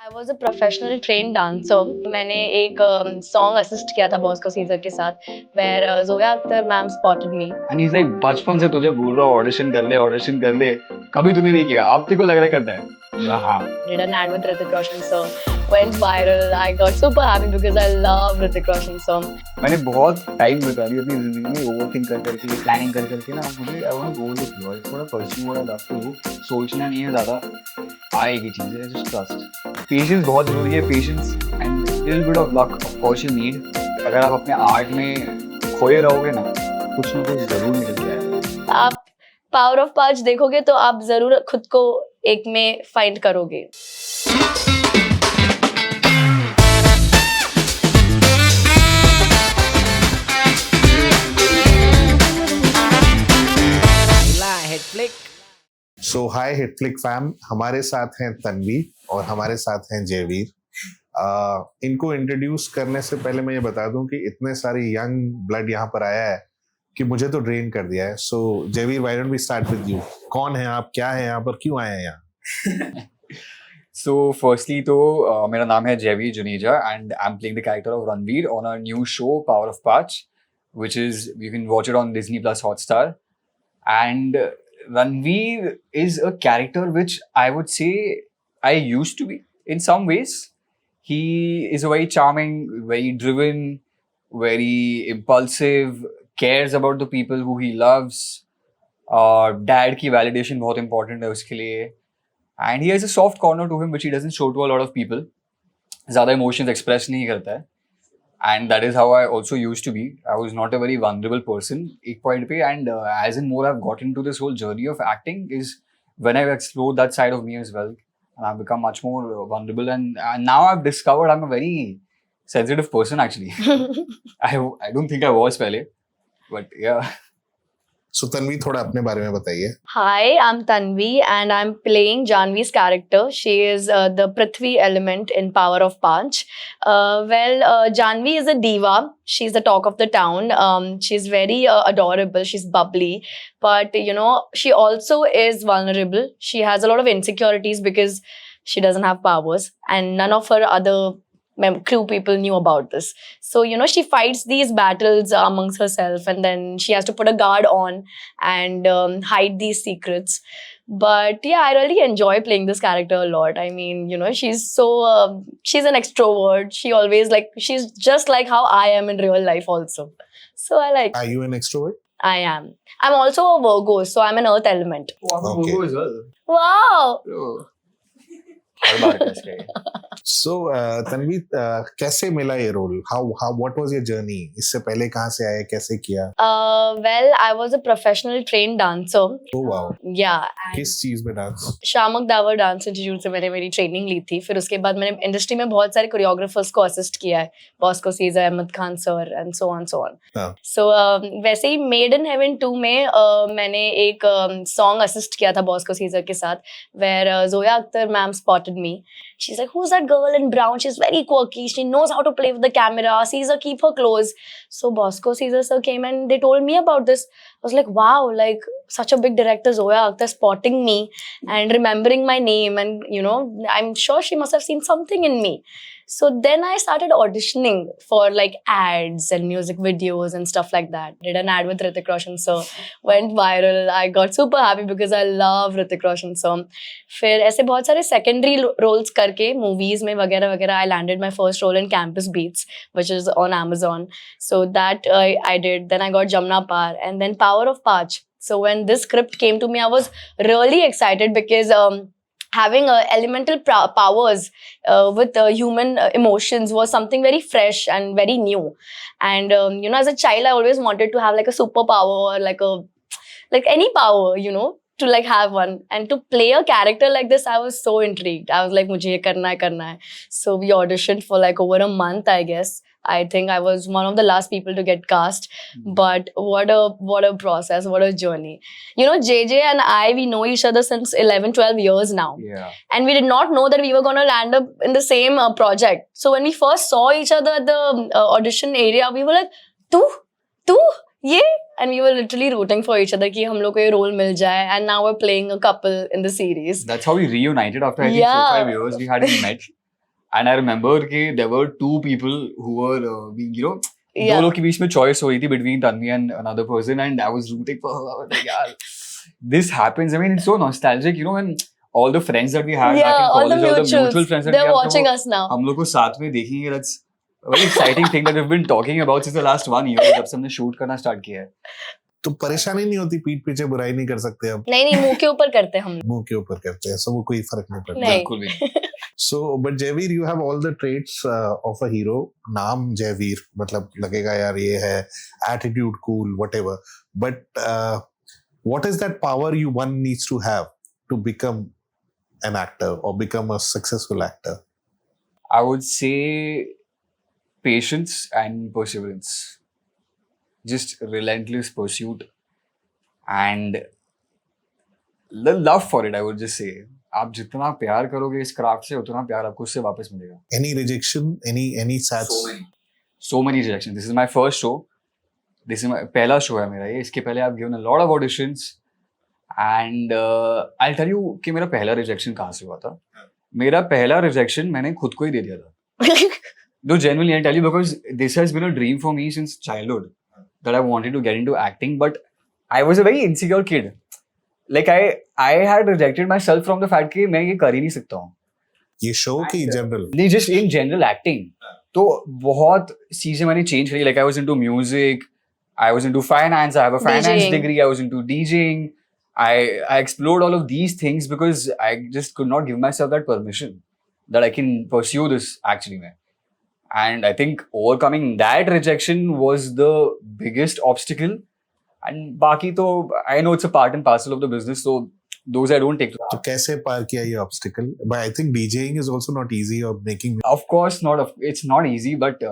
I was a professional trained dancer. मैंने एक song assist किया था बॉस्को सीजर के साथ where Zoya Akhtar ma'am spotted me. And is like बचपन से तुझे बोल रहा हूँ ऑडिशन कर ले कभी तूने नहीं किया अब तेरे को लग रहा है करता है हाँ Did an ad with Hrithik Roshan sir. Went viral. I got super happy because I love Hrithik Roshan sir. मैंने बहुत टाइम बिता दिया अपनी जिंदगी में ओवरथिंक कर करके प्लानिंग कर करके ना मुझे I want go with flow थोड़ा pursue what I love to do सोचना नहीं है ज्यादा आएगी चीजें जस्ट ट्रस्ट पेशेंस बहुत जरूरी है patience and little bit of luck of course you need अगर आप अपने आर्ट में खोए रहोगे ना कुछ ना कुछ जरूर निकल के आएगा आप पावर ऑफ पांच देखोगे तो आप जरूर खुद को एक में फाइंड करोगे. सो हाय हिटफ्लिक फैम, हमारे साथ हैं तन्वी और हमारे साथ हैं जयवीर. इनको इंट्रोड्यूस करने से पहले मैं ये बता दूं कि इतने सारे यंग ब्लड यहाँ पर आया है कि मुझे तो ड्रेन कर दिया है. So Jaiveer, why don't we start with you? कौन है आप, क्या है यहाँ पर, क्यों आए हैं यहाँ? So firstly तो मेरा नाम है Jaiveer Juneja and I'm playing the character of Ranveer on our new show Power of Paanch, which is you can watch it on Disney Plus Hotstar. And Ranveer is a character which I would say I used to be in some ways. He is a very charming, very driven, very impulsive, cares about the people who he loves. Dad की validation बहुत important है उसके लिए. And he has a soft corner to him which he doesn't show to a lot of people. ज़्यादा emotions express नहीं करता है. And that is how I also used to be. I was not a very vulnerable person एक point पे and as in more I've gotten into this whole journey of acting is when I've explored that side of me as well and I've become much more vulnerable and now I've discovered I'm a very sensitive person actually. I don't think I was पहले but yeah. सो तन्वी, थोड़ा अपने बारे में बताइए. Hi, I'm Tanvi and I'm playing Janvi's character. She is the Prithvi element in Power of Panch. Janvi is a diva. She's the talk of the town. She's very adorable. She's bubbly. But, you know, she also is vulnerable. She has a lot of insecurities because she doesn't have powers. And none of her other crew people knew about this. So, you know, she fights these battles amongst herself and then she has to put a guard on and hide these secrets. But yeah, I really enjoy playing this character a lot. I mean, you know, she's so, she's an extrovert. She always she's just like how I am in real life also. So I like. Are you an extrovert? I am. I'm also a Virgo, so I'm an earth element. Oh, I'm Okay. a Virgo as well. Wow! Oh. हर बार कैसे सो तन्वी, कैसे मिला ये role? How what was your journey? इससे पहले कहाँ से आए, कैसे किया? I was a professional trained dancer. Oh wow. Yeah. किस चीज में डांस? शामक दावर डांस इंस्टीट्यूट से मैंने मेरी ट्रेनिंग ली थी. फिर उसके बाद मैंने इंडस्ट्री में बहुत सारे कोरियोग्राफर्स को असिस्ट किया है. Bosco Caesar, Ahmed Khan sir and so on. So वैसे ही मेड इन हेवन 2 में मैंने एक सॉन्ग असिस्ट किया था बॉस्को सीजर के साथ where Zoya Akhtar ma'am spotted me. She's like, who's that girl in brown? She's very quirky. She knows how to play with the camera. Caesar, keep her close. So Bosco Caesar sir came and they told me about this. I was like, wow, like such a big director, Zoya Akhtar, spotting me and remembering my name. And, you know, I'm sure she must have seen something in me. So then I started auditioning for like ads and music videos and stuff like that. Did an ad with Hrithik Roshan sir. Went viral. I got super happy because I love Hrithik Roshan sir. फिर ऐसे बहुत सारे secondary roles करके movies में वगैरह वगैरह I landed my first role in Campus Beats, which is on Amazon. So that I did. Then I got Jamna Par and then Power of Paanch. So when this script came to me, I was really excited because having elemental powers with human emotions was something very fresh and very new. And you know, as a child, I always wanted to have like a superpower or like any power, you know, to like have one. And to play a character like this, I was so intrigued. I was like, mujhe ye karna hai. So we auditioned for like over a month, I guess. I think I was one of the last people to get cast. But what a process, what a journey. You know, JJ and I, we know each other since 11, 12 years now. Yeah. And we did not know that we were going to land up in the same project. So when we first saw each other at the audition area, we were like, tu, ye? And we were literally rooting for each other कि हम लोग को ये role मिल जाए. And now we're playing a couple in the series. That's how we reunited after I think 4-5 years we hadn't met. And I remember कि there were two people who were being, you know, Yeah. दो लोग के बीच में choice हुई थी between Tanvi and another person, and I was rooting for her. I was like, यार, this happens. I mean, it's so nostalgic, you know, when all the friends that we had back in all the college, all the mutual mutuals, friends that we they're have, watching तो us now. हम लोग को साथ में देखेंगे. That's a very exciting thing that we've been talking about since the last 1 year, जब से हमने shoot करना start किया है. तो परेशानी नहीं होती, पीठ पीछे बुराई नहीं कर सकते अब, नहीं मुंह के ऊपर करते हम. मुंह के ऊपर करते हैं, सब कोई फर्क नहीं पड़ता. नहीं. बिल्कुल भी नहीं. So, but Javeer, you have all the traits of a hero. नाम Javeer, मतलब लगेगा यार ये है, attitude cool, whatever. But what is that power one needs to have to become an actor or become a successful actor? I would say patience and perseverance. Just relentless pursuit and the love for it, I would just say. आप जितना प्यार करोगे इस craft से, उतना प्यार आपको उससे वापस मिलेगा. Any rejection, any sad? So many rejections. This is my first show. This is my पहला show है मेरा ये. इसके पहले I've given a lot of auditions and I'll tell you कि मेरा पहला rejection कहाँ से हुआ था. मेरा पहला rejection मैंने खुद को ही दे दिया था. No, genuinely I'll tell you, because this has been a dream for me since childhood that I wanted to get into acting, but I was a very insecure kid. Like I had rejected myself from the fact कि मैं ये कर ही नहीं सकता हूँ. ये show की general? नहीं, just in general acting. तो बहुत चीजें मैंने change करी. Like I was into music, I was into finance, I have a finance DJing. degree, I was into DJing. I explored all of these things because I just could not give myself that permission that I can pursue this actually, man. And I think overcoming that rejection was the biggest obstacle. And बाकी तो I know it's a part and parcel of the business, so those I don't take to. तो कैसे पार किया ये obstacle? But I think DJing is also not easy, or making. Of course not. It's not easy, but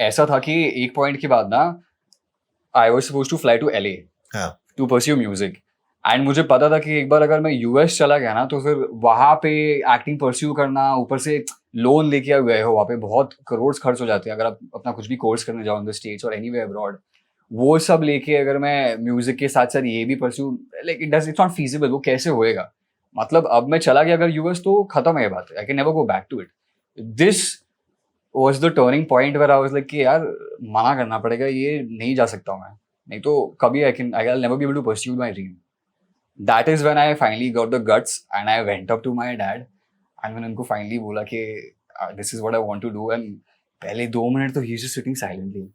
ऐसा था कि एक point के बाद ना I was supposed to fly to LA to pursue music. And मुझे पता था कि एक बार अगर मैं US चला गया ना, तो फिर वहाँ पे एक्टिंग परस्यू करना, ऊपर से लोन लेके गए हो, वहाँ पे बहुत करोड़ खर्च हो जाते हैं अगर आप अपना कुछ भी कोर्स करने जाओ इन द स्टेट्स और एनीवेयर अब्रॉड. वो सब लेके अगर मैं म्यूजिक के साथ साथ ये भी pursue, like it's not feasible. वो कैसे होएगा? मतलब अब मैं चला गया अगर यूएस, तो खत्म है ये बात. I can never go back to it. This was the turning point where I was like कि यार मना करना पड़ेगा, ये नहीं जा सकता हूँ मैं, नहीं तो कभी I will never be able to pursue my dream. That is when I finally got the guts and I went up to my dad एंड मैंने उनको फाइनली बोला कि this is what I want to do. And पहले 2 minute तो he is just sitting silently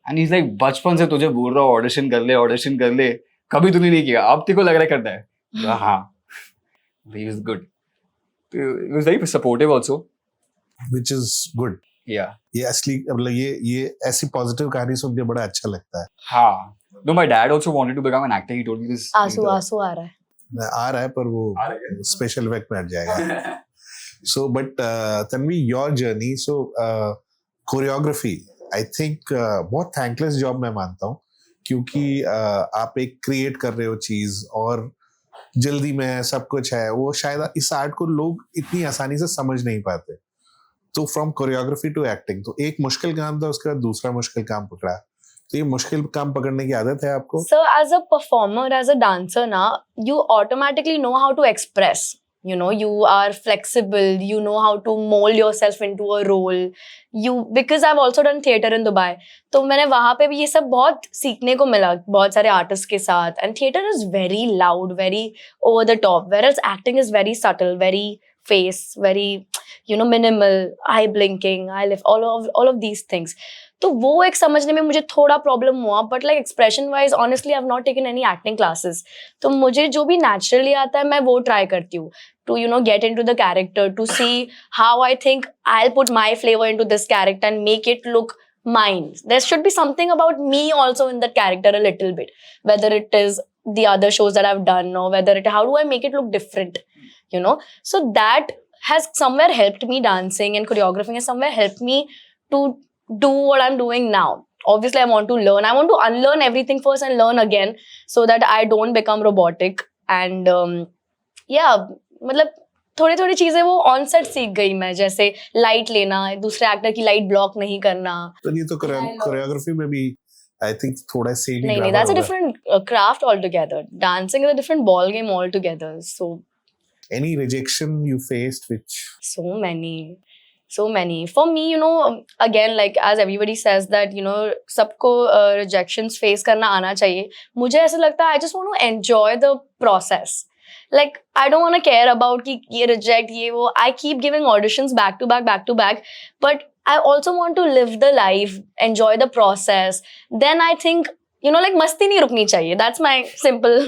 and he is like, बचपन से तुझे बोल रहा हूँ ऑडिशन कर ले, कभी तूने नहीं किया, अब तेरे को लग रहा है करना है. हाँ, he was good. He was very supportive also. Which is good. Yeah. ये असली, मतलब ये ऐसी पॉजिटिव कहानी सुन के बड़ा अच्छा लगता है. हाँ. No, my dad also wanted to become an actor. He told me this. आंसू आ रहा है. आ रहा है पर वो स्पेशल इफेक्ट में हट जाएगा. So, but Tanvi, your journey, so choreography, I think बहुत थैंकलेस जॉब मैं मानता हूँ, क्योंकि आप एक क्रिएट कर रहे हो चीज और जल्दी में सब कुछ है, वो शायद इस आर्ट को लोग इतनी आसानी से समझ नहीं पाते. तो फ्रॉम कोरियोग्राफी टू एक्टिंग, तो एक मुश्किल काम था, उसके बाद दूसरा मुश्किल काम पकड़ा. तो ये मुश्किल काम पकड़ने की आदत है आपको? So as a performer, as a dancer now, you automatically know how to express. You know, you are flexible, you know how to mold yourself into a role. Because I've also done theatre in Dubai. तो मैंने वहाँ पे भी ये सब बहुत सीखने को मिला बहुत सारे आर्टिस्ट के साथ. And theatre is very loud, very over the top, whereas acting is very subtle, very face, very, you know, minimal, eye blinking, eye lift, all of these things. तो वो एक समझने में मुझे थोड़ा प्रॉब्लम हुआ. But like expression wise honestly I have not taken any acting classes. तो मुझे जो भी नेचुरली आता है मैं वो ट्राई करती हूँ to, you know, get into the character, to see how I think I'll put my flavor into this character and make it look mine. There should be something about me also in that character a little bit, whether it is the other shows that I've done or whether how do I make it look different, you know. So that has somewhere helped me. Dancing and choreographing has somewhere helped me to do what I'm doing now. Obviously I want to learn, I want to unlearn everything first and learn again so that I don't become robotic. And yeah, मतलब थोड़ी थोड़ी चीजें वो on set सीख गई मैं, जैसे light लेना, दूसरे एक्टर की लाइट ब्लॉक नहीं करना. तो ये तो कोरियोग्राफी में भी आई थिंक थोड़ा सेम नहीं, that's a different craft altogether. Dancing is a different ball game altogether. So any rejection you faced? Which so many So many. For me, you know, again, like as everybody says that, you know, सबको rejections face करना आना चाहिए. मुझे ऐसा लगता है I just want to enjoy the process. Like I don't want to care about कि ये reject ये वो. I keep giving auditions back to back. But I also want to live the life, enjoy the process. Then I think, you know, like मस्ती नहीं रुकनी चाहिए. That's my simple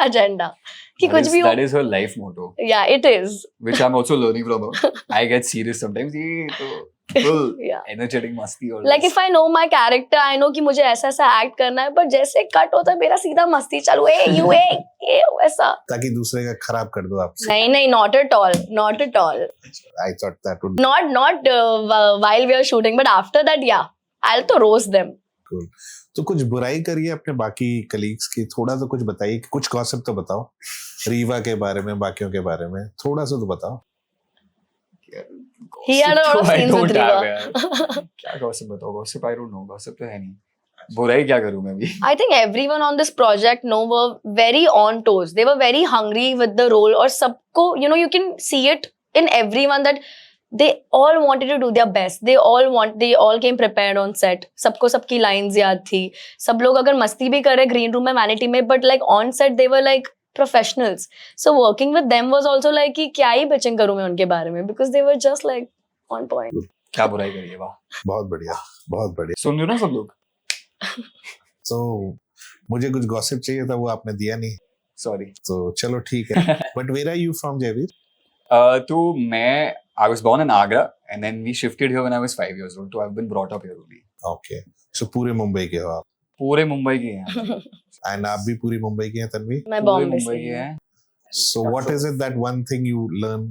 agenda. कि कुछ भी हो. That is her life motto. Yeah, it is. Which I'm also learning from her. I get serious sometimes. ये तो full Yeah. energetic मस्ती और Like if I know my character, I know कि मुझे ऐसा ऐसा act करना है, but जैसे कट होता है मेरा सीधा मस्ती चालू है, ये वैसा. ताकि दूसरे का खराब कर दो आपसे. नहीं, not at all, not at all. I thought that would Not while we are shooting, but after that, yeah, I'll तो roast them. cool. तो कुछ बुराई करिए अपने बाकी कलीग्स की, थोड़ा सा कुछ बताइए, कुछ गॉसिप तो बताओ रीवा के बारे में, बाकियों के बारे में थोड़ा सा तो बताओ. He had a lot of I scenes don't with have Riva. यार. क्या gossip बताओ? Gossip I don't know. Gossip तो है नहीं. बुराई क्या करूँ मैं भी? I think everyone on this project, no, were very on toes. They were very hungry with the role. और सबको, you know, you can see it in everyone that they all wanted to do their best. They all came prepared on set. सबको सबकी lines याद थी. सब लोग अगर मस्ती भी कर रहे green room में, vanity में, but like on set they were like professionals. So working with them was also like कि क्या ही bitching करूँ मैं उनके बारे में, because they were just like on point. क्या बुराई करिए वाह. बहुत बढ़िया, बहुत बढ़िया. सुन रहे हो ना सब लोग? तो मुझे कुछ गॉसिप चाहिए था, वो आपने दिया नहीं, Sorry. तो चलो ठीक है. But where are you from Jayveer? तो मैं I was born in Agra and then we shifted here when I was 5 years old. So I've been brought up here only. Okay, so पूरे मुंबई के हो आप? पूरे मुंबई के हैं. एंड आप भी पूरी मुंबई के हैं तन्वी? मैं पूरे बॉम्बे मुंबई से के हूँ. हैं. So what is it that one thing you learn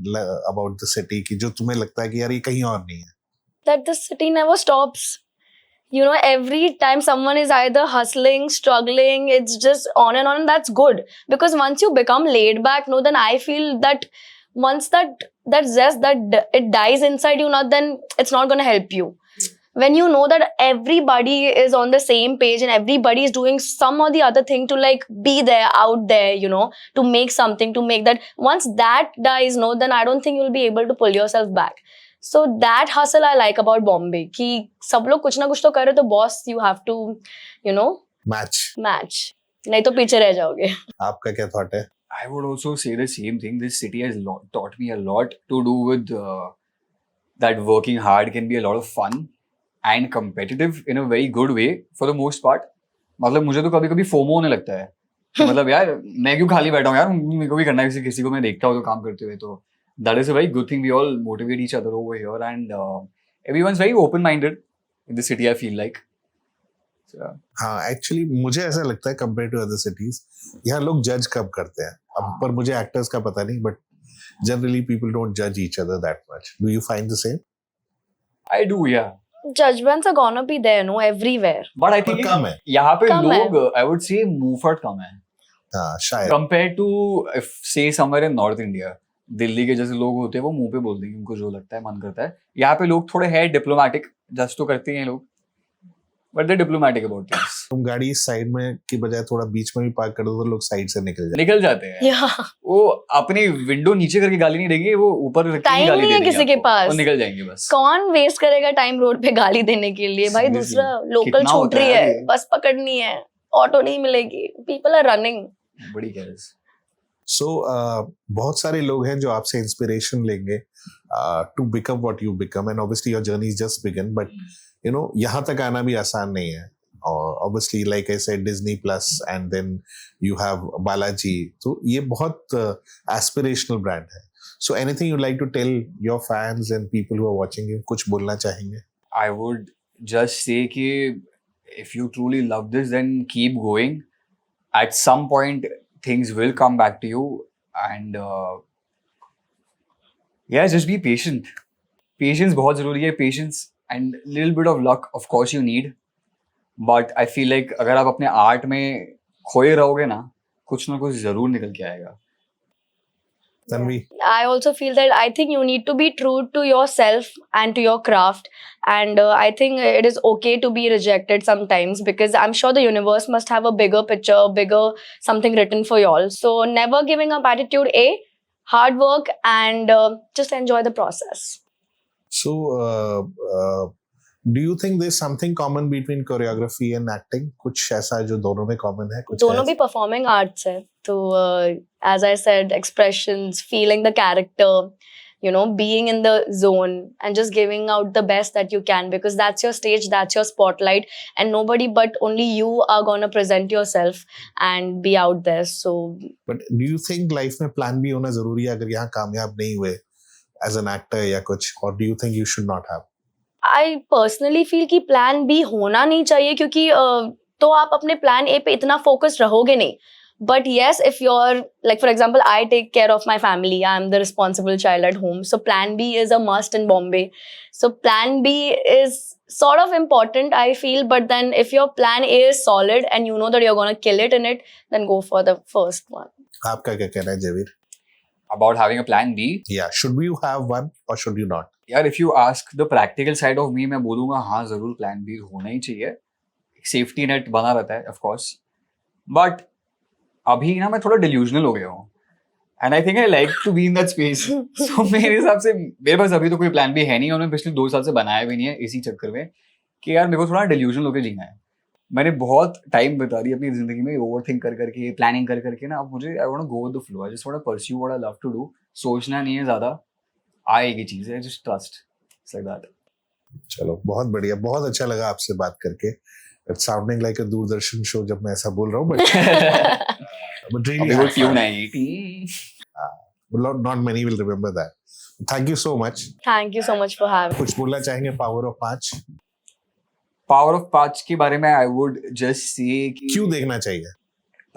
about the city की जो तुम्हें लगता है कि यार ये कहीं और नहीं है? That the city never stops. You know, every time someone is either hustling, struggling, it's just on, and that's good. Because once you become laid back, no, then I feel that once that zest that it dies inside you, not then it's not going to help you. When you know that everybody is on the same page and everybody is doing some or the other thing to like be there, out there, you know, to make something, to make that, once that dies, no, then I don't think you'll be able to pull yourself back. So that hustle I like about Bombay कि सब लोग कुछ ना कुछ तो कर रहे, तो boss you have to, you know, match. नहीं तो पीछे रह जाओगे. आपका क्या थॉट है? I would also say the same thing. This city has taught me a lot to do with that working hard can be a lot of fun and competitive in a very good way for the most part. मतलब मुझे तो कभी कभी FOMO होने लगता है कि मतलब यार मैं क्यों खाली बैठा हूँ यार, मेरे को भी करना है, किसी को मैं देखता हूँ तो काम करते हुए. तो that is a very good thing. We all motivate each other over here and everyone's very open-minded in the city, I feel like. So, हाँ, एक्चुअली मुझे ऐसा लगता है कंपेयर टू अदर सिटीज यहाँ लोग जज कब करते हैं. अब पर मुझे एक्टर्स का पता नहीं, बट जनरली पीपल डोंट जज each other that much. Do you find the same? I do, yeah. Judgments are gonna be there, no, everywhere. But I think कम है. यहाँ पे कम है. लोग I would say मुंहफट कम है. हाँ, शायद. Compared to if say somewhere in North India. Delhi के जैसे लोग होते हैं वो मुंह पे बोल देंगे उनको जो लगता है, मन करता है. यहाँ पे लोग थोड़े है डिप्लोमेटिक, जस्ट तो करते हैं लोग, but they diplomatic about things. तुम गाड़ी साइड में की बजाय थोड़ा बीच में भी पार्क कर दो तो लोग साइड से निकल जाते हैं. Yeah. वो अपनी विंडो नीचे करके गाली नहीं देंगे, वो ऊपर रख के Time गाली नहीं है देंगे किसी के आपको, पास. और निकल जाएंगे बस. कौन वेस्ट करेगा टाइम रोड पे गाली देने के लिए भाई? Seriously. दूसरा लोकल कितना छूट होता रही है है, ये? बस पकड़नी है, ऑटो नहीं मिलेगी, पीपल आर रनिंग. बड़ी केयर्स. सो बहुत सारे लोग हैं जो आपसे इंस्पिरेशन लेंगे to become what you become, and obviously your journey is just begun, but you know यहाँ तक आना भी आसान नहीं है. और obviously like I said Disney plus and then you have Balaji, तो ये बहुत एस्पिरेशनल ब्रांड है. So anything you like to tell your fans and people who are watching you, कुछ बोलना चाहेंगे? I would just say कि if you truly love this, then keep going. At some point, things will come back to you, and yeah, just be patient. Patience बहुत ज़रूरी है. Patience and little bit of luck, of course, you need. But I feel like अगर आप अपने art में खोए रहोगे ना, कुछ ना कुछ ज़रूर निकल के आएगा. Tanvi? I also feel that I think you need to be true to yourself and to your craft, and I think it is okay to be rejected sometimes, because I'm sure the universe must have a bigger picture, bigger something written for y'all. So never giving up attitude, hard work, and just enjoy the process. So, do you think there's something common between choreography and acting? कुछ ऐसा जो दोनों में common है? कुछ दोनों भी performing arts है, तो as I said, expressions, feeling the character, you know, being in the zone and just giving out the best that you can, because that's your stage, that's your spotlight, and nobody but only you are gonna present yourself and be out there. So, But do you think life में plan भी होना जरूरी है अगर यहाँ कामयाब नहीं हुए as an actor या कुछ, or do you think you should not have? I personally feel कि plan B होना नहीं चाहिए, क्योंकि तो आप अपने plan A पे इतना focused रहोगे नहीं. But yes, if you're, like for example, I take care of my family, I'm the responsible child at home, so plan B is a must in Bombay. So plan B is sort of important, I feel, but then if your plan A is solid and you know that you're going to kill it in it, then go for the first one. आपका क्या कहना है जवीर? About having a plan B, Yeah, should you have one or should you not? यार if you ask the practical side of me, मैं बोलूँगा हाँ ज़रूर plan B होना ही चाहिए. Safety net बना रहता है, of course. But अभी ना मैं थोड़ा delusional हो गया हूँ. And I think I like to be in that space. So मेरे हिसाब से मेरे पास अभी तो कोई plan B है नहीं और मैं पिछले 2 साल से बनाया भी नहीं है इसी चक्कर में कि यार मेरे को थोड़ा delusional होकर जीना है. मैंने बहुत टाइम बता दी अपनी जिंदगी में ओवर थिंक कर करके, प्लानिंग कर करके ना. अब मुझे I want to go with the flow, I just want to pursue what I love to do. सोचना नहीं है ज्यादा, आएगी चीजें, just trust. It's like that. चलो बहुत बढ़िया, बहुत अच्छा लगा आपसे बात करके. It's sounding like a Doordarshan show जब मैं ऐसा बोल रहा हूँ, but really अभी वो ट्यून आएगी. not many will remember that. Thank you so much. Thank you so much for having me. कुछ बोलना चाहेंगे पावर ऑफ 5? पावर ऑफ 5 के बारे में आई वुड जस्ट से कि क्यों देखना चाहिए?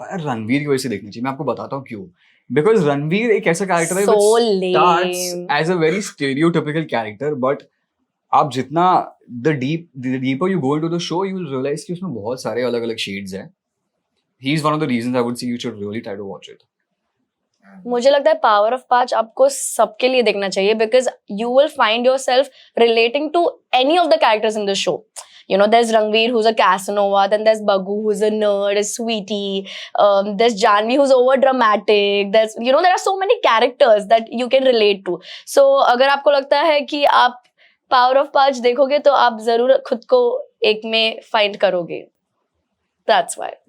रणवीर की वजह से देखनी चाहिए. मैं आपको बताता हूँ क्यों. बिकॉज रणवीर एक ऐसा कैरेक्टर है So which starts lame. as a very stereotypical character, but आप जितना the deeper you go into the show, you will realize कि उसमें बहुत सारे अलग अलग shades हैं. He is one of the reasons I would say you should really try to watch it. मुझे लगता है पावर ऑफ 5 आपको सबके लिए देखना चाहिए, because you will find yourself relating to any of the characters in the show. You know, there's Ranveer who's a Casanova, then there's Bagu who's a nerd, there's Sweetie, there's Janvi who's over dramatic, there's, you know, there are so many characters that you can relate to. So अगर आपको लगता है कि आप power of 5 देखोगे तो आप जरूर खुद को एक में फाइंड करोगे. That's why.